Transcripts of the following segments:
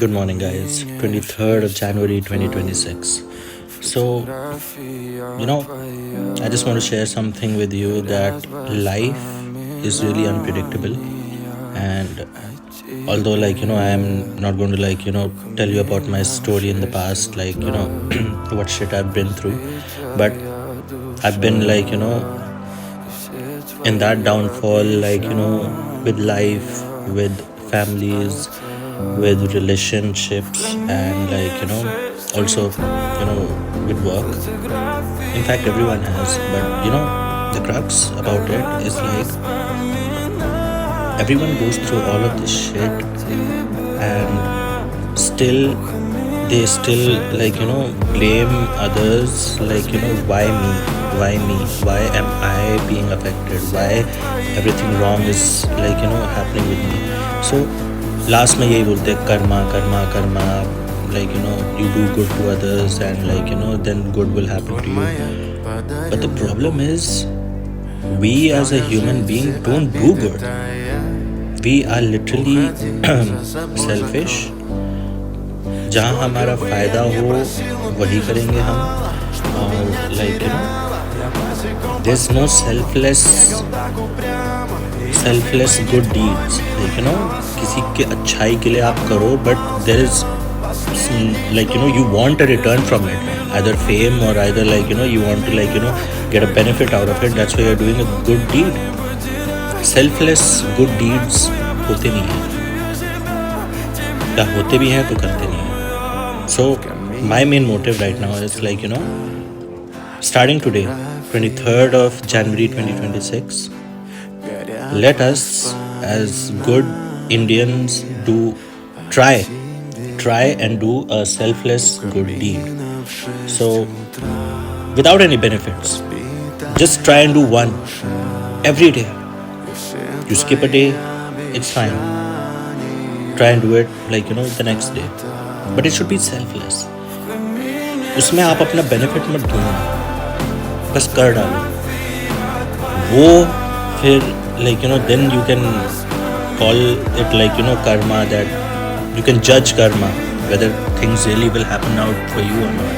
Good morning, guys. 23rd of January 2026. So, I just want to share something with you that life is really unpredictable. And although, I am not going to, tell you about my story in the past, what shit I've been through, but I've been, in that downfall, with life, with families, with relationships, and also with work. In fact, everyone has, but the crux about it is everyone goes through all of this shit, and still they still blame others, why me, why am I being affected, why everything wrong is happening with me. So last में यही बोलते हैं, Karma Karma Karma, you do good to others, and then good will happen to you. But the problem is, we as a human being don't do good. We are literally selfish. जहाँ हमारा फ़ायदा हो वही करेंगे हम, और there's no selfless good deeds. किसी के अच्छाई के लिए आप करो, but there is you want a return from it, either fame or either you want to get a benefit out of it. That's why you're doing a good deed. Selfless good deeds होते नहीं हैं, या होते भी हैं तो करते नहीं हैं. So my main motive right now is starting today, 23rd of January 2026, let us as good Indians try and do a selfless good deed. So without any benefits, just try and do one every day. You skip a day, it's fine. Try and do it the next day, but it should be selfless. उसमें आप अपना benefit मत ढूंढना, बस कर डालो वो. फिर then you can call it karma, that you can judge karma whether things really will happen out for you or not.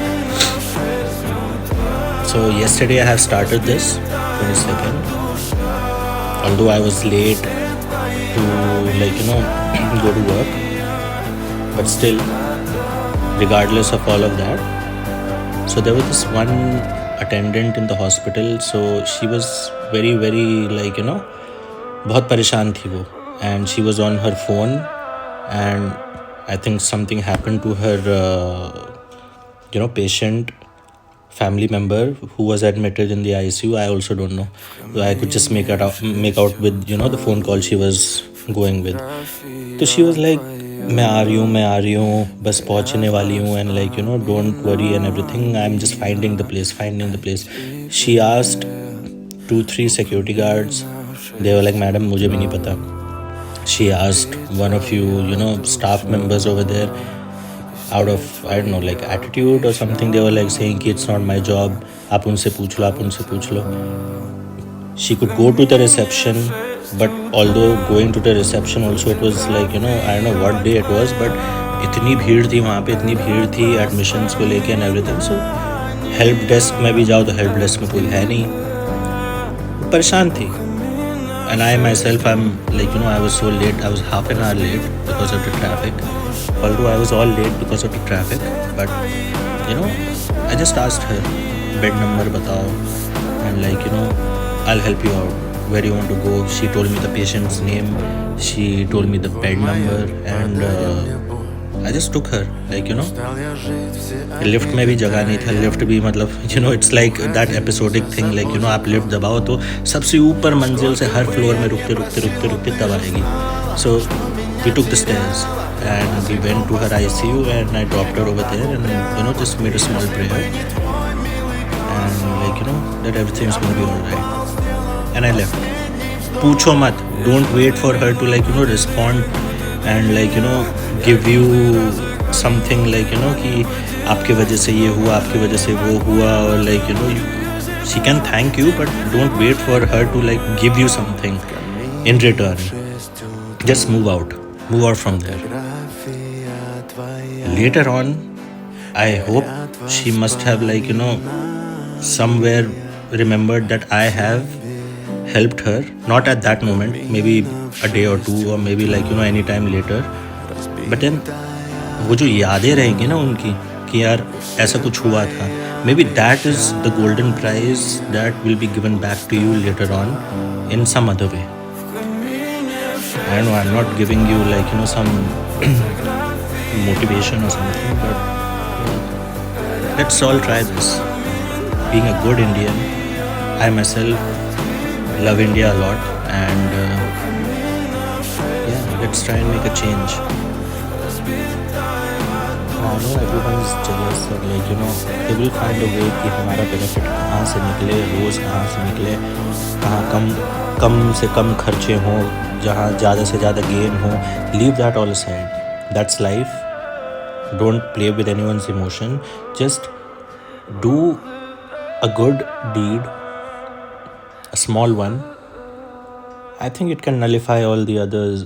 So yesterday I have started this 22nd, although I was late to go to work, but still, regardless of all of that, so there was this one attendant in the hospital. So she was very बहुत परेशान थी वो, and she was on her phone, and I think something happened to her patient family member who was admitted in the ICU. I also don't know. So I could just make out with the phone call she was going with. So she was like, मैं आ रही हूँ, बस पहुँचने वाली हूँ, and don't worry and everything. I'm just finding the place. She asked 2-3 security guards. They were like, madam, मुझे भी नहीं पता. She asked one of you staff members over there, out of I don't know, attitude or something. They were saying कि it's not my job, आप उनसे पूछ लो. She could go to the reception, but although going to the reception also, it was I don't know what day it was, but इतनी भीड़ थी वहाँ पे, इतनी भीड़ थी admissions को लेके and everything. So help desk में भी जाओ तो help desk में कोई है नहीं, परेशान थी. And I myself, I'm I was so late. I was half an hour late because of the traffic. Although I was all late because of the traffic, but I just asked her, bed number batao, and I'll help you out. Where do you want to go? She told me the patient's name. She told me the bed number, and I just took her. Lift में भी जगह नहीं था. Lift भी it's like that episodic thing, आप lift दबाओ तो सबसे ऊपर मंजिल से हर फ्लोर में रुकते तब आएगी. So we took the stairs and we went to her ICU, and I dropped her over there, and just made a small prayer, and that everything's gonna be alright, and I left. पूछो मत. Don't wait for her to respond and give you something कि आपके वजह से ये हुआ, आपकी वजह से वो हुआ, और she can thank you, but don't wait for her to give you something in return. Just move out from there. Later on, I hope she must have, like, somewhere remembered that I have helped her. Not at that moment, maybe a day or two, or maybe, like, any time later. But then वो जो यादें रहेंगी ना उनकी कि यार ऐसा कुछ हुआ था, maybe that is the golden prize that will be given back to you later on in some other way. I know I'm not giving you, like, some motivation or something, but let's all try this. Being a good Indian, I myself love India a lot, and yeah, let's try and make a change. I know everyone is jealous, or, like, they will find a way कि हमारा benefit कहाँ से निकले, रोज़ कहाँ से निकले, कहाँ कम से कम खर्चे हों, जहाँ ज़्यादा से ज़्यादा गेन हो. Leave that all aside. That's life. Don't play with anyone's emotion. Just do a good deed, a small one. I think it can nullify all the others,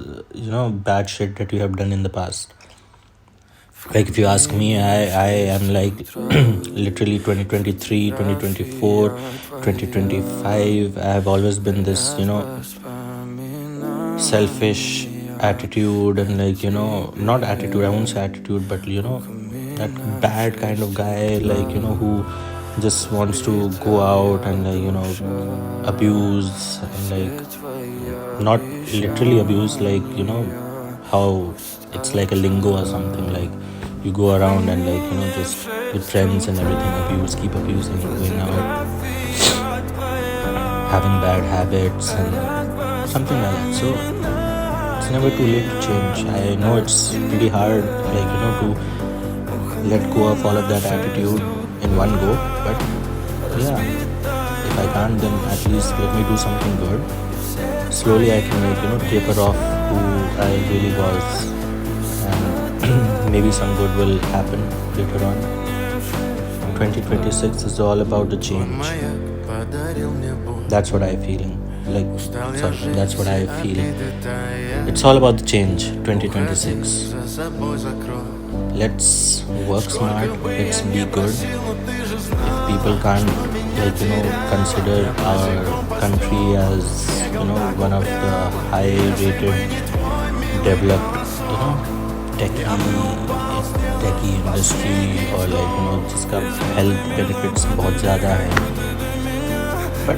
bad shit that you have done in the past. Like, if you ask me, I am like literally 2023, 2024, 2025. I have always been this, selfish attitude, and, like, not attitude, I won't say attitude, but, that bad kind of guy, like, who just wants to go out and, like, abuse, and, like, not literally abuse, like, how it's like a lingo or something, like you go around and, like, just with friends and everything, keep abusing, going out, having bad habits and something like that. So it's never too late to change. I know it's pretty hard, like, to let go of all of that attitude in one go, but yeah, if I can't, then at least let me do something good. Slowly I can, like, taper off who I really was, and maybe some good will happen later on. 2026 is all about the change. That's what I feeling. That's what I feel. It's all about the change. 2026. Let's work smart. Let's be good. If people can't, like, consider our country as, one of the high-rated, developed, techie industry, or, like, जिसका health benefits बहुत ज़्यादा है, but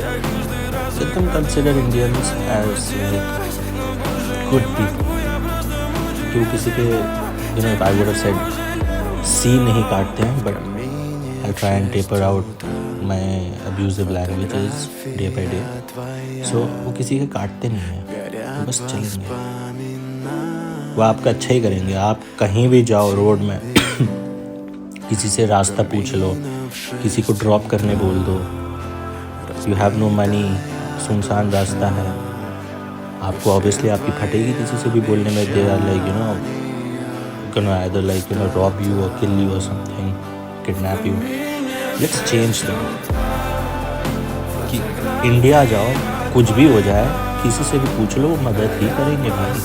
let them consider Indians as, like, good people. क्यों किसी के, if I would have said C नहीं काटते हैं, but I'll try and taper out my abusive languages day by day. So वो किसी के काटते नहीं हैं, वो बस चलेंगे, वो आपका अच्छा ही करेंगे. आप कहीं भी जाओ रोड में किसी से रास्ता पूछ लो, किसी को ड्रॉप करने बोल दो, यू हैव नो मनी, सुनसान रास्ता है, आपको ऑब्वियसली आपकी फटेगी किसी से भी बोलने में. They are like gonna either, like, rob you or kill you or something, kidnap you. Let's change them. कि इंडिया जाओ, कुछ भी हो जाए, किसी से भी पूछ लो, मदद ही करेंगे भाई.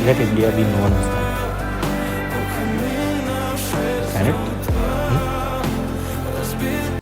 Let India be known as that. Can it?